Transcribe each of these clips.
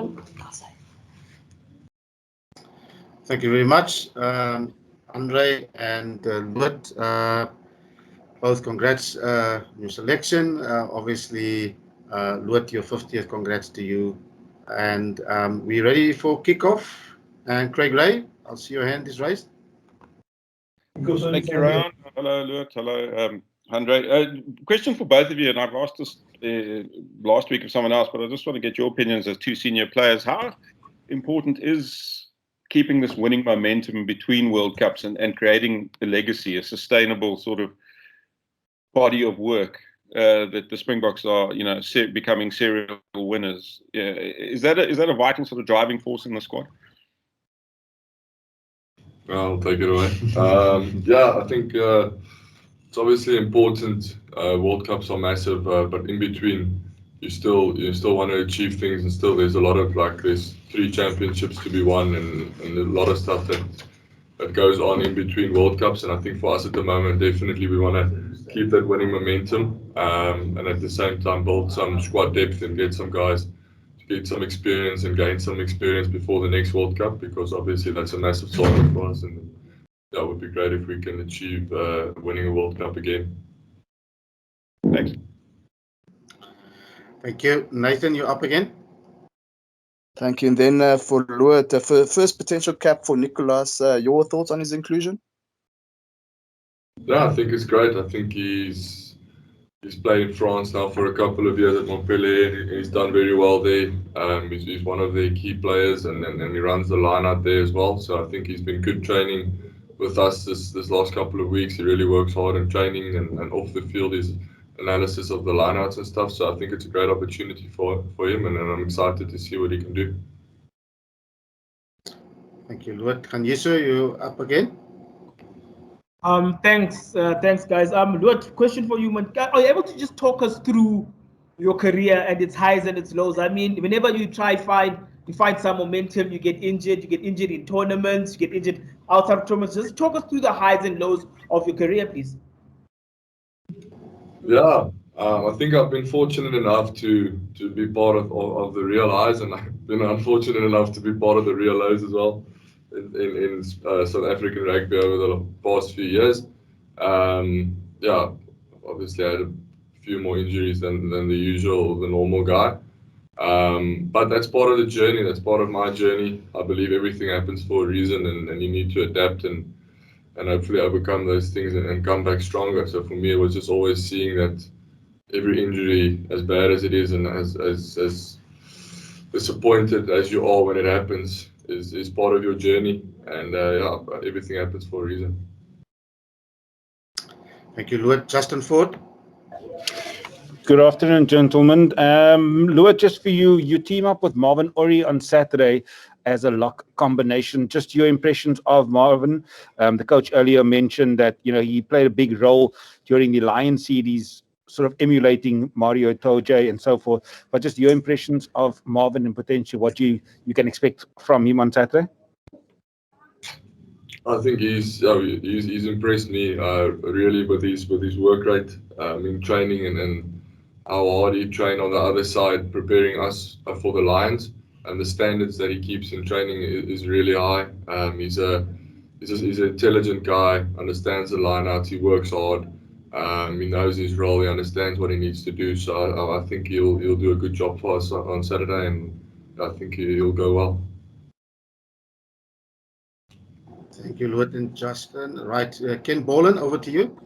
on. Thank you very much, Andre and Lood. Both congrats on your selection. Obviously, Lood, your 50th, congrats to you. And we're ready for kickoff. And Craig Ray, I'll see your hand is raised. Thank you, Ryan. Hello, Lood. Hello, Andre. Question for both of you, and I've asked this last week of someone else, but I just want to get your opinions as two senior players. How important is keeping this winning momentum between World Cups and creating a legacy, a sustainable sort of body of work that the Springboks are, becoming serial winners? Is that a vital sort of driving force in the squad? I'll take it away. I think it's obviously important. World Cups are massive, but in between, you still want to achieve things, and still there's a lot of there's 3 championships to be won, and a lot of stuff that goes on in between World Cups. And I think for us at the moment, definitely we want to keep that winning momentum, and at the same time build some squad depth and get some guys to get some experience and gain some experience before the next World Cup, because obviously that's a massive target for us, and that would be great if we can achieve winning a World Cup again. Thanks. Thank you. Nathan, you're up again. Thank you. And then for Lood, for first potential cap for Nicolas, your thoughts on his inclusion? Yeah, I think it's great. I think he's played in France now for a couple of years at Montpellier. He's done very well there. He's one of the key players, and he runs the line out there as well. So I think he's been good training with us this last couple of weeks. He really works hard in training and off the field. His analysis of the lineouts and stuff. So I think it's a great opportunity for him, and I'm excited to see what he can do. Thank you, Lood. Kanyiso, you up again? Thanks, guys. Lood, question for you, man. Are you able to just talk us through your career and its highs and its lows? I mean, whenever you find some momentum, you get injured in tournaments, you get injured outside of tournaments. Just talk us through the highs and lows of your career, please. Yeah, I think I've been fortunate enough to be part of the real highs, and I've been unfortunate enough to be part of the real lows as well in South African rugby over the past few years. Yeah, obviously I had a few more injuries than the normal guy. But that's part of the journey. That's part of my journey. I believe everything happens for a reason, and you need to adapt and hopefully overcome those things and come back stronger. So for me, it was just always seeing that every injury, as bad as it is and as disappointed as you are when it happens, is part of your journey. And everything happens for a reason. Thank you, Lood. Justin Ford. Good afternoon, gentlemen. Lood, just for you, you team up with Marvin Orie on Saturday as a lock combination. Just your impressions of Marvin. The coach earlier mentioned that he played a big role during the Lion series, sort of emulating Mario Itoje and so forth. But just your impressions of Marvin and potentially what you can expect from him on Saturday. I think he's impressed me really with his work rate in training and how hard he trained on the other side, preparing us for the Lions. And the standards that he keeps in training is really high. He's an intelligent guy, understands the lineouts, he works hard, he knows his role, he understands what he needs to do. So I think he'll do a good job for us on Saturday, and I think he'll go well. Thank you, Lood and Justin. Right, Ken Boland, over to you.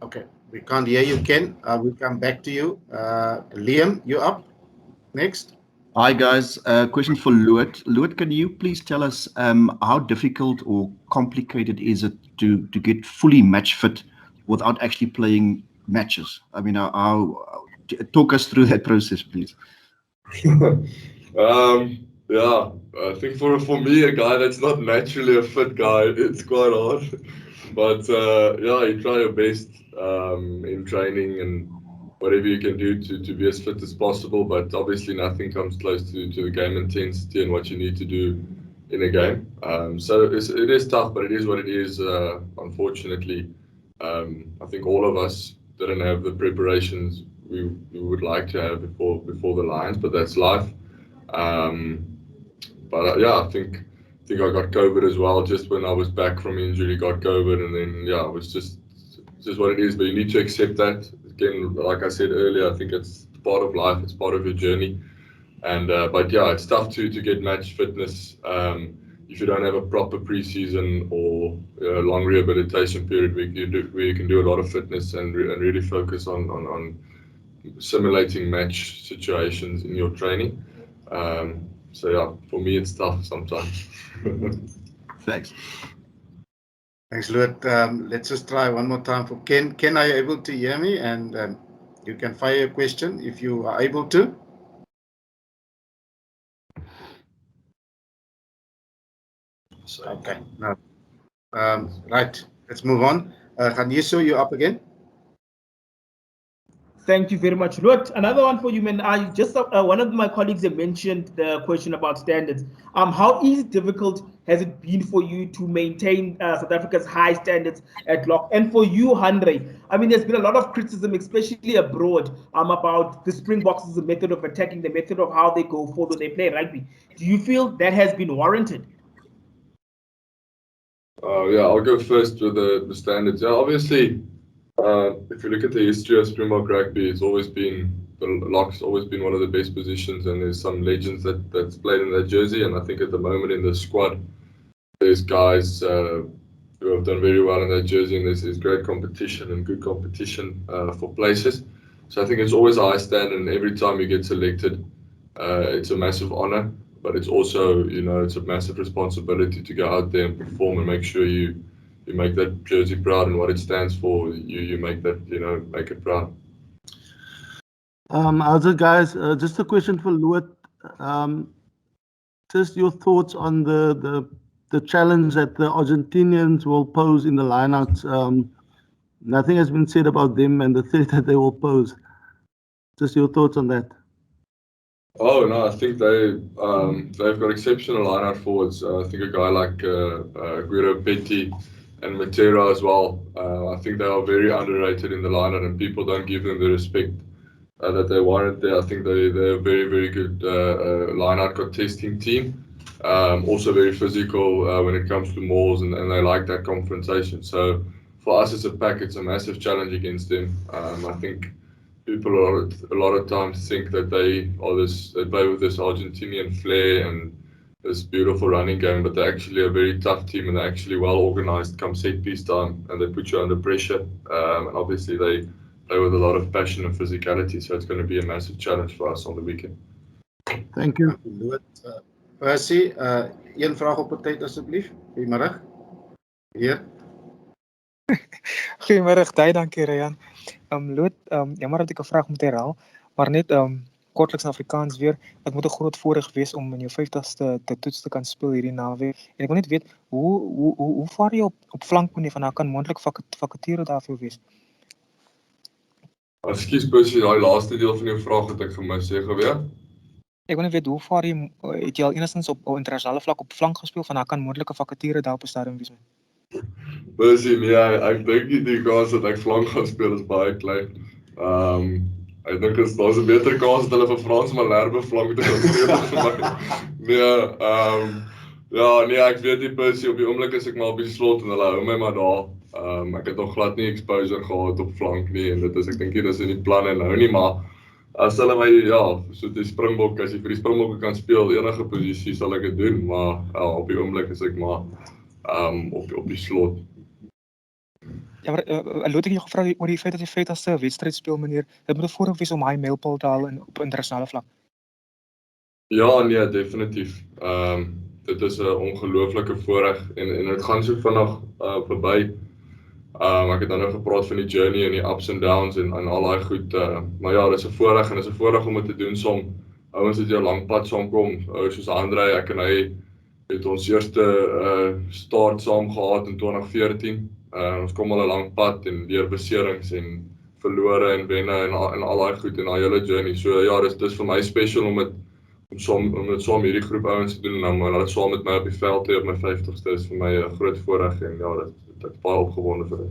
Okay, we can't hear you, Ken. We'll come back to you. Liam, you up next? Hi, guys. Question for Lood. Lood, can you please tell us how difficult or complicated is it to get fully match fit without actually playing matches? I mean, talk us through that process, please. Yeah, I think for me, a guy that's not naturally a fit guy, it's quite hard. But you try your best in training and whatever you can do to be as fit as possible. But obviously, nothing comes close to the game intensity and what you need to do in a game. So it is tough, but it is what it is. Unfortunately, I think all of us didn't have the preparations we would like to have before the Lions, but that's life. But yeah, I think I got COVID as well. Just when I was back from injury, got COVID, and then yeah, it was just what it is. But you need to accept that. Again, like I said earlier, I think it's part of life. It's part of your journey. And but yeah, it's tough to get match fitness if you don't have a proper preseason or long rehabilitation period where you can do a lot of fitness and really focus on simulating match situations in your training. So yeah, for me it's tough sometimes. Thanks. Thanks, Lood. Let's just try one more time for Ken. Ken, are you able to hear me? And you can fire a question if you are able to. Okay. No. Right. Let's move on. Ganiso, you're up again. Thank you very much, Lood. Another one for you, man. I just one of my colleagues had mentioned the question about standards. How easy, difficult has it been for you to maintain South Africa's high standards at lock? And for you, Andre, I mean, there's been a lot of criticism, especially abroad, about the Springboks' method of attacking, the method of how they go forward when they play rugby. Do you feel that has been warranted? Yeah, I'll go first with the standards. Yeah, obviously, if you look at the history of Springbok rugby, it's always been the lock's always been one of the best positions, and there's some legends that's played in that jersey. And I think at the moment in the squad, there's guys who have done very well in that jersey, and there's great competition and good competition for places. So I think it's always a high standard, and every time you get selected, it's a massive honor. But it's also, it's a massive responsibility to go out there and perform and make sure you make that jersey proud and what it stands for. You make that, make it proud. How's it, guys? Just a question for Lood. Just your thoughts on the challenge that the Argentinians will pose in the lineouts. Nothing has been said about them and the threat that they will pose. Just your thoughts on that. Oh no, I think they've got exceptional lineout forwards. I think a guy like Guido Petty and Matera as well. I think they are very underrated in the lineout, and people don't give them the respect that they warrant there. I think they're a very, very good lineout contesting team. Also very physical when it comes to mauls, and they like that confrontation. So for us as a pack, it's a massive challenge against them. I think people a lot of times think that they play with this Argentinian flair and this beautiful running game, but they're actually a very tough team, and they're actually well organized come set piece time, and they put you under pressure. And obviously they play with a lot of passion and physicality, so it's going to be a massive challenge for us on the weekend. Thank you. Percy, een vraag op 'n tyd asseblief. Goeiemôre. Hier. Goeiemôre, baie dankie Ryan. Lood, jammer dat ek 'n vraag moet herhaal, maar net kortliks in Afrikaans weer. Dit moet 'n groot voorreg wees om in jou 50ste te toets te kan speel hierdie naweek. En ek wil net weet hoe vaar jy op flank wanneer van daar kan moontlik vakature daarvoor wees? Ekskuus Percy, daai laaste deel van jou vraag het ek gemis, sê geweer. Ek wil net weet hoe vaar jy, het jy al enigstens op internasionale vlak op flank gespeel van daar kan moontlike vakature daar op 'n stadium wees? Percy, nee, ek dink die kans dat ek flank gaan speel is baie klein. Ek dink daar's 'n beter kans dat hulle vir Frans Malherbe flank te kan speel vir my. Nee, ek weet die Percy, op die oomblik is ek maar op die slot en hulle hou my maar daar. Ek het nog glad nie exposure gehad op flank nie, en dit is, ek dink nie dis in die planne nou nie, maar as hulle my, so die Springbok, as jy vir die Springbokke kan speel, enige posisie sal ek dit doen, maar op die oomblik is ek maar op die slot. Ja, maar Lood, ek jou gevra oor die feit dat jy 50ste wedstryd speel, meneer. Dit moet 'n voorreg wees om hy mylpaal te haal op internasionale vlak. Ja, nee, definitief. Dit is 'n ongelooflike voorreg en dit gaan so vinnig verby. Ek het nou gepraat van die journey en die ups and downs en al daai goed. Maar ja, dis 'n voorreg en dis 'n voorreg om dit te doen saam ouens wat jy 'n lang pad saamkom, soos Andre, ek en hy het ons eerste start saam gehad in 2014. Ons kom al 'n lang pad en deur beserings en verlore en wenne en al daai goed en daai hele journey. So ja, dis vir my special om dit saam hierdie groep ouens te doen en hulle saam met my op die veld hier op my 50ste is vir my 'n groot voorreg en ja, dit ek baie opgewonde vir dit.